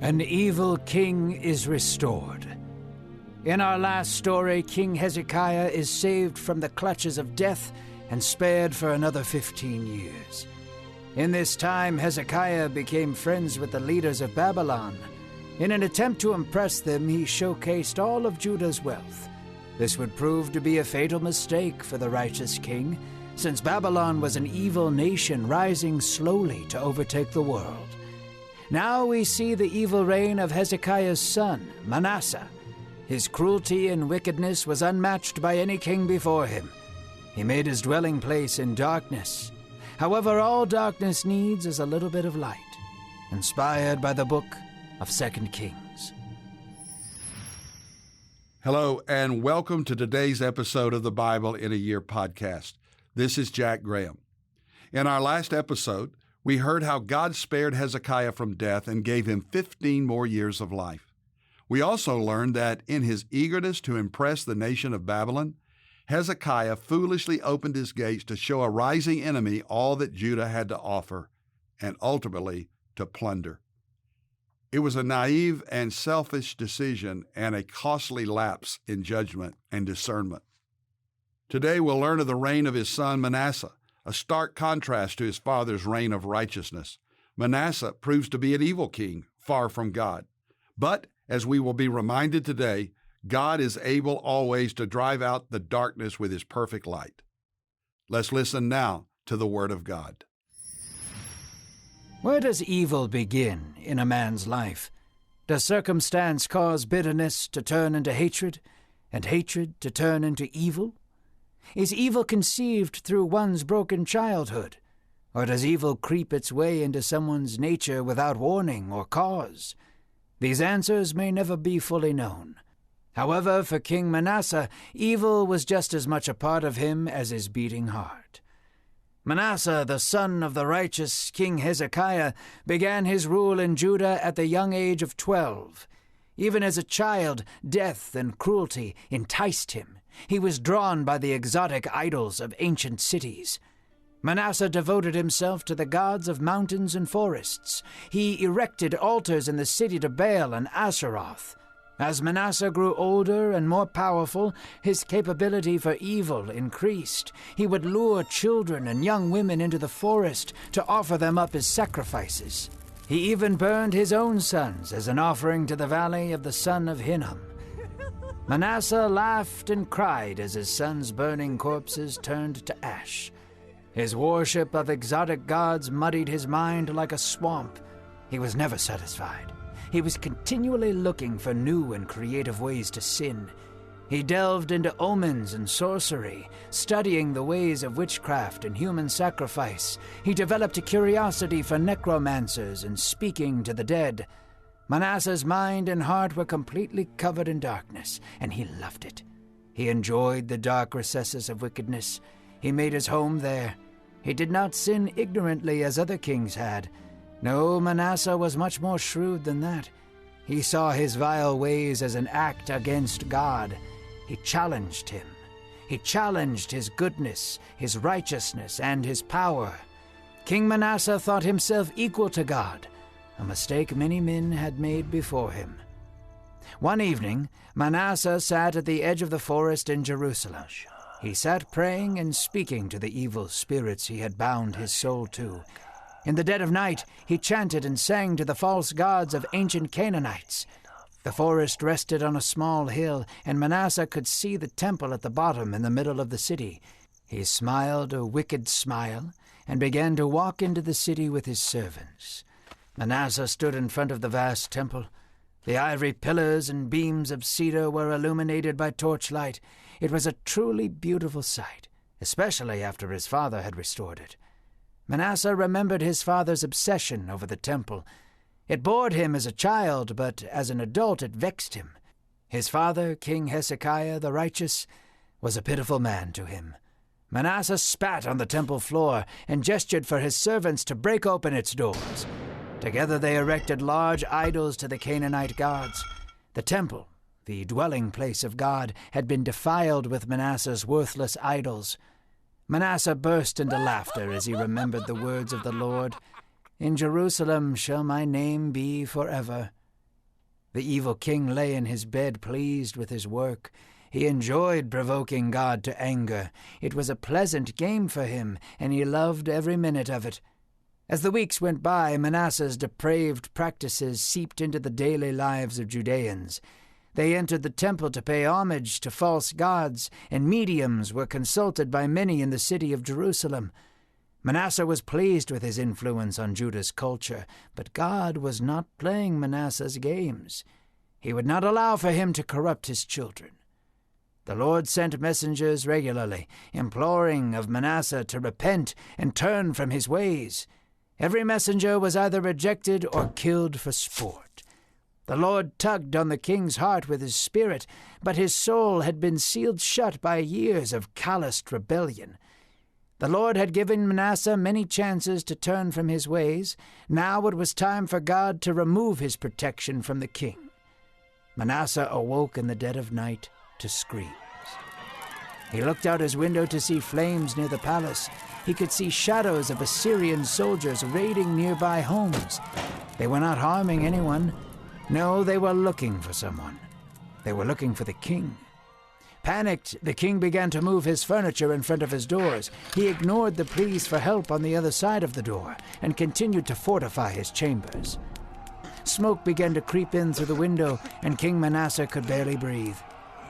An evil king is restored. In our last story, King Hezekiah is saved from the clutches of death and spared for another 15 years. In this time, Hezekiah became friends with the leaders of Babylon. In an attempt to impress them, he showcased all of Judah's wealth. This would prove to be a fatal mistake for the righteous king, since Babylon was an evil nation rising slowly to overtake the world. Now we see the evil reign of Hezekiah's son, Manasseh. His cruelty and wickedness was unmatched by any king before him. He made his dwelling place in darkness. However, all darkness needs is a little bit of light, inspired by the book of 2 Kings. Hello, and welcome to today's episode of the Bible in a Year podcast. This is Jack Graham. In our last episode, we heard how God spared Hezekiah from death and gave him 15 more years of life. We also learned that in his eagerness to impress the nation of Babylon, Hezekiah foolishly opened his gates to show a rising enemy all that Judah had to offer, and ultimately to plunder. It was a naive and selfish decision and a costly lapse in judgment and discernment. Today we'll learn of the reign of his son Manasseh, a stark contrast to his father's reign of righteousness. Manasseh proves to be an evil king, far from God. But, as we will be reminded today, God is able always to drive out the darkness with his perfect light. Let's listen now to the Word of God. Where does evil begin in a man's life? Does circumstance cause bitterness to turn into hatred, and hatred to turn into evil? Is evil conceived through one's broken childhood? Or does evil creep its way into someone's nature without warning or cause? These answers may never be fully known. However, for King Manasseh, evil was just as much a part of him as his beating heart. Manasseh, the son of the righteous King Hezekiah, began his rule in Judah at the young age of 12. Even as a child, death and cruelty enticed him. He was drawn by the exotic idols of ancient cities. Manasseh devoted himself to the gods of mountains and forests. He erected altars in the city to Baal and Asheroth. As Manasseh grew older and more powerful, his capability for evil increased. He would lure children and young women into the forest to offer them up as sacrifices. He even burned his own sons as an offering to the valley of the son of Hinnom. Manasseh laughed and cried as his sons' burning corpses turned to ash. His worship of exotic gods muddied his mind like a swamp. He was never satisfied. He was continually looking for new and creative ways to sin. He delved into omens and sorcery, studying the ways of witchcraft and human sacrifice. He developed a curiosity for necromancers and speaking to the dead. Manasseh's mind and heart were completely covered in darkness, and he loved it. He enjoyed the dark recesses of wickedness. He made his home there. He did not sin ignorantly as other kings had. No, Manasseh was much more shrewd than that. He saw his vile ways as an act against God. He challenged him. He challenged his goodness, his righteousness, and his power. King Manasseh thought himself equal to God, a mistake many men had made before him. One evening, Manasseh sat at the edge of the forest in Jerusalem. He sat praying and speaking to the evil spirits he had bound his soul to. In the dead of night, he chanted and sang to the false gods of ancient Canaanites. The forest rested on a small hill, and Manasseh could see the temple at the bottom in the middle of the city. He smiled a wicked smile and began to walk into the city with his servants. Manasseh stood in front of the vast temple. The ivory pillars and beams of cedar were illuminated by torchlight. It was a truly beautiful sight, especially after his father had restored it. Manasseh remembered his father's obsession over the temple. It bored him as a child, but as an adult it vexed him. His father, King Hezekiah the righteous, was a pitiful man to him. Manasseh spat on the temple floor and gestured for his servants to break open its doors. Together they erected large idols to the Canaanite gods. The temple, the dwelling place of God, had been defiled with Manasseh's worthless idols. Manasseh burst into laughter as he remembered the words of the Lord. In Jerusalem shall my name be forever. The evil king lay in his bed pleased with his work. He enjoyed provoking God to anger. It was a pleasant game for him, and he loved every minute of it. As the weeks went by, Manasseh's depraved practices seeped into the daily lives of Judeans. They entered the temple to pay homage to false gods, and mediums were consulted by many in the city of Jerusalem. Manasseh was pleased with his influence on Judah's culture, but God was not playing Manasseh's games. He would not allow for him to corrupt his children. The Lord sent messengers regularly, imploring of Manasseh to repent and turn from his ways. Every messenger was either rejected or killed for sport. The Lord tugged on the king's heart with his spirit, but his soul had been sealed shut by years of calloused rebellion. The Lord had given Manasseh many chances to turn from his ways. Now it was time for God to remove his protection from the king. Manasseh awoke in the dead of night to screams. He looked out his window to see flames near the palace. He could see shadows of Assyrian soldiers raiding nearby homes. They were not harming anyone. No, they were looking for someone. They were looking for the king. Panicked, the king began to move his furniture in front of his doors. He ignored the pleas for help on the other side of the door and continued to fortify his chambers. Smoke began to creep in through the window, and King Manasseh could barely breathe.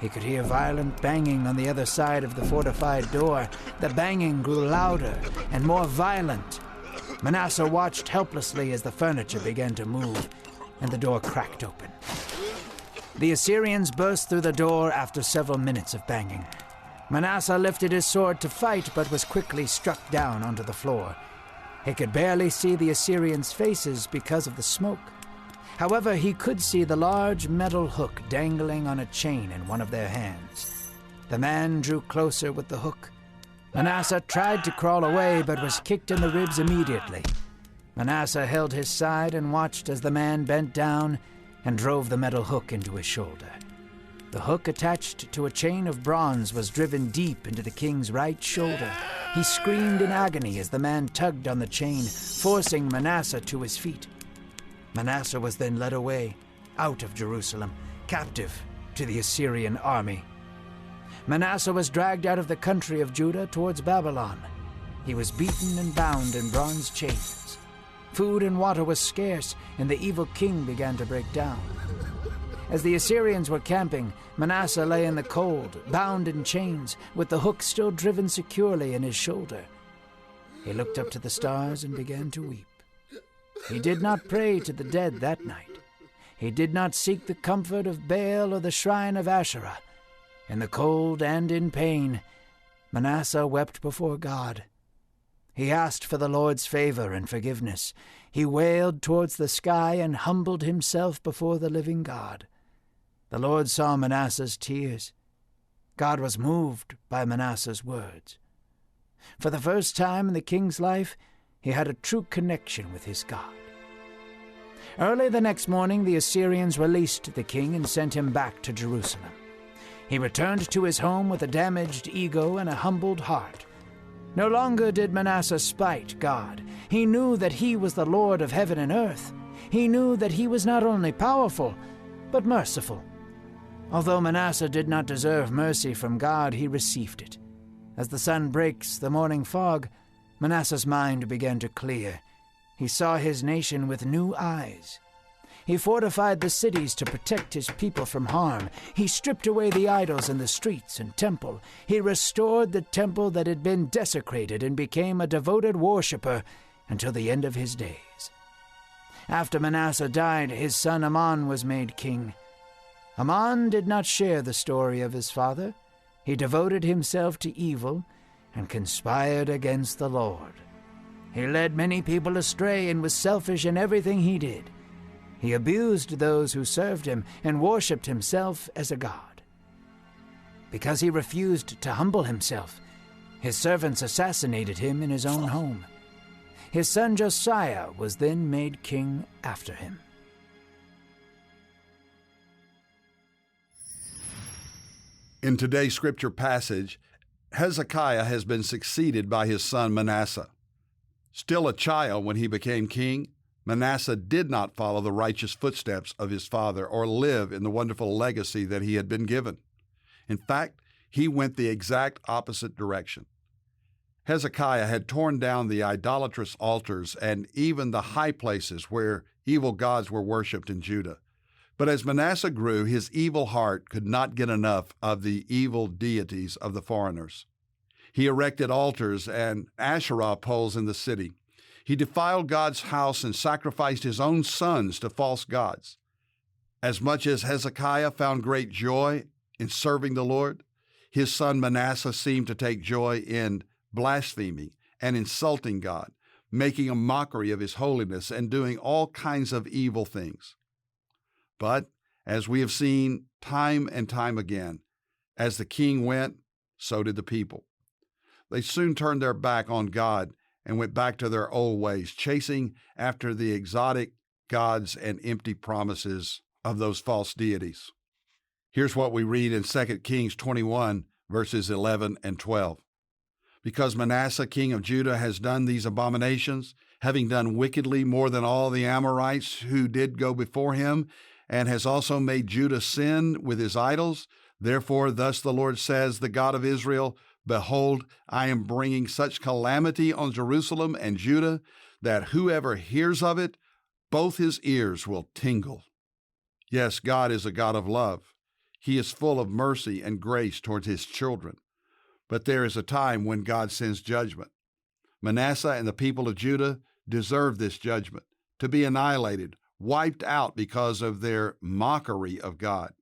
He could hear violent banging on the other side of the fortified door. The banging grew louder and more violent. Manasseh watched helplessly as the furniture began to move, and the door cracked open. The Assyrians burst through the door after several minutes of banging. Manasseh lifted his sword to fight, but was quickly struck down onto the floor. He could barely see the Assyrians' faces because of the smoke. However, he could see the large metal hook dangling on a chain in one of their hands. The man drew closer with the hook. Manasseh tried to crawl away, but was kicked in the ribs immediately. Manasseh held his side and watched as the man bent down and drove the metal hook into his shoulder. The hook attached to a chain of bronze was driven deep into the king's right shoulder. He screamed in agony as the man tugged on the chain, forcing Manasseh to his feet. Manasseh was then led away, out of Jerusalem, captive to the Assyrian army. Manasseh was dragged out of the country of Judah towards Babylon. He was beaten and bound in bronze chains. Food and water was scarce, and the evil king began to break down. As the Assyrians were camping, Manasseh lay in the cold, bound in chains, with the hook still driven securely in his shoulder. He looked up to the stars and began to weep. He did not pray to the dead that night. He did not seek the comfort of Baal or the shrine of Asherah. In the cold and in pain, Manasseh wept before God. He asked for the Lord's favor and forgiveness. He wailed towards the sky and humbled himself before the living God. The Lord saw Manasseh's tears. God was moved by Manasseh's words. For the first time in the king's life, he had a true connection with his God. Early the next morning, the Assyrians released the king and sent him back to Jerusalem. He returned to his home with a damaged ego and a humbled heart. No longer did Manasseh spite God. He knew that he was the Lord of heaven and earth. He knew that he was not only powerful, but merciful. Although Manasseh did not deserve mercy from God, he received it. As the sun breaks the morning fog, Manasseh's mind began to clear. He saw his nation with new eyes. He fortified the cities to protect his people from harm. He stripped away the idols in the streets and temple. He restored the temple that had been desecrated and became a devoted worshiper until the end of his days. After Manasseh died, his son Ammon was made king. Ammon did not share the story of his father. He devoted himself to evil and conspired against the Lord. He led many people astray and was selfish in everything he did. He abused those who served him and worshipped himself as a god. Because he refused to humble himself, his servants assassinated him in his own home. His son Josiah was then made king after him. In today's scripture passage, Hezekiah has been succeeded by his son Manasseh. Still a child when he became king, Manasseh did not follow the righteous footsteps of his father or live in the wonderful legacy that he had been given. In fact, he went the exact opposite direction. Hezekiah had torn down the idolatrous altars and even the high places where evil gods were worshipped in Judah. But as Manasseh grew, his evil heart could not get enough of the evil deities of the foreigners. He erected altars and Asherah poles in the city. He defiled God's house and sacrificed his own sons to false gods. As much as Hezekiah found great joy in serving the Lord, his son Manasseh seemed to take joy in blaspheming and insulting God, making a mockery of his holiness and doing all kinds of evil things. But as we have seen time and time again, as the king went, so did the people. They soon turned their back on God and went back to their old ways, chasing after the exotic gods and empty promises of those false deities. Here's what we read in 2 Kings 21, verses 11 and 12. Because Manasseh, king of Judah, has done these abominations, having done wickedly more than all the Amorites who did go before him, and has also made Judah sin with his idols, therefore thus the Lord says, the God of Israel, behold, I am bringing such calamity on Jerusalem and Judah that whoever hears of it, both his ears will tingle. Yes, God is a God of love. He is full of mercy and grace towards his children. But there is a time when God sends judgment. Manasseh and the people of Judah deserve this judgment, to be annihilated, wiped out because of their mockery of God.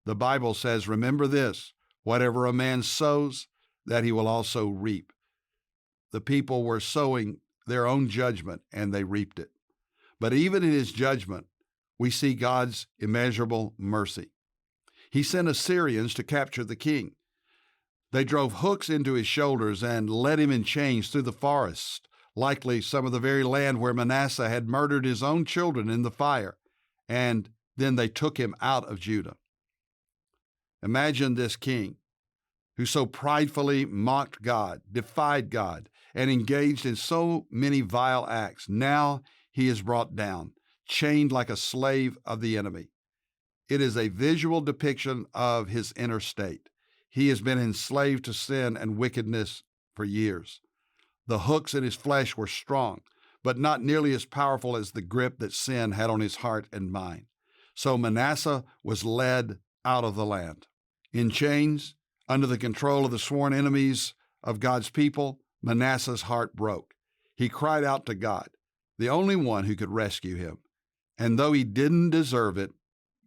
The Bible says, remember this, whatever a man sows, that he will also reap. The people were sowing their own judgment, and they reaped it. But even in his judgment, we see God's immeasurable mercy. He sent Assyrians to capture the king. They drove hooks into his shoulders and led him in chains through the forest, likely some of the very land where Manasseh had murdered his own children in the fire, and then they took him out of Judah. Imagine this king who so pridefully mocked God, defied God, and engaged in so many vile acts. Now he is brought down, chained like a slave of the enemy. It is a visual depiction of his inner state. He has been enslaved to sin and wickedness for years. The hooks in his flesh were strong, but not nearly as powerful as the grip that sin had on his heart and mind. So Manasseh was led out of the land. In chains, under the control of the sworn enemies of God's people, Manasseh's heart broke. He cried out to God, the only one who could rescue him. And though he didn't deserve it,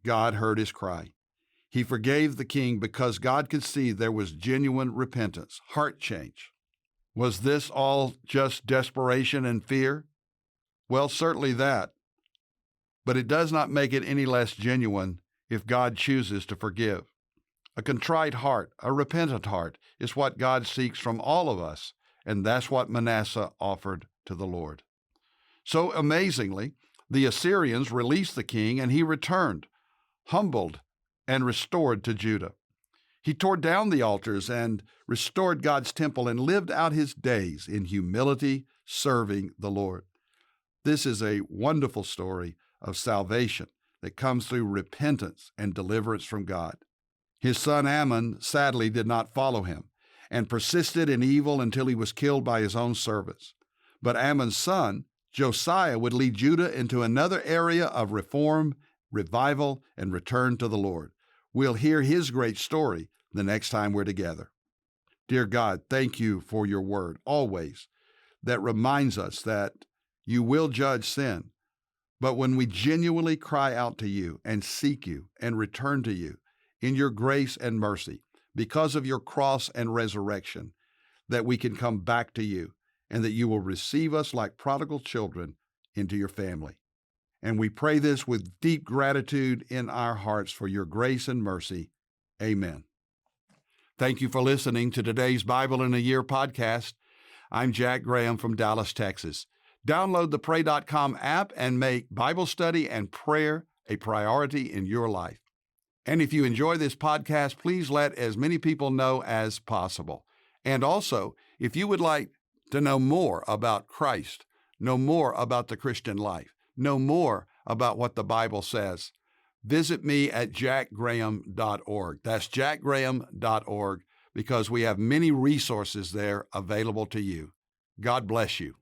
God heard his cry. He forgave the king because God could see there was genuine repentance, heart change. Was this all just desperation and fear? Well, certainly that. But it does not make it any less genuine if God chooses to forgive. A contrite heart, a repentant heart, is what God seeks from all of us, and that's what Manasseh offered to the Lord. So amazingly, the Assyrians released the king, and he returned, humbled and restored to Judah. He tore down the altars and restored God's temple and lived out his days in humility, serving the Lord. This is a wonderful story of salvation that comes through repentance and deliverance from God. His son Ammon sadly did not follow him and persisted in evil until he was killed by his own servants. But Ammon's son, Josiah, would lead Judah into another area of reform, revival, and return to the Lord. We'll hear his great story the next time we're together. Dear God, thank you for your word always that reminds us that you will judge sin. But when we genuinely cry out to you and seek you and return to you in your grace and mercy, because of your cross and resurrection, that we can come back to you and that you will receive us like prodigal children into your family. And we pray this with deep gratitude in our hearts for your grace and mercy. Amen. Thank you for listening to today's Bible in a Year podcast. I'm Jack Graham from Dallas, Texas. Download the pray.com app and make Bible study and prayer a priority in your life. And if you enjoy this podcast, please let as many people know as possible. And also, if you would like to know more about Christ, know more about the Christian life, know more about what the Bible says, visit me at jackgraham.org. That's jackgraham.org, because we have many resources there available to you. God bless you.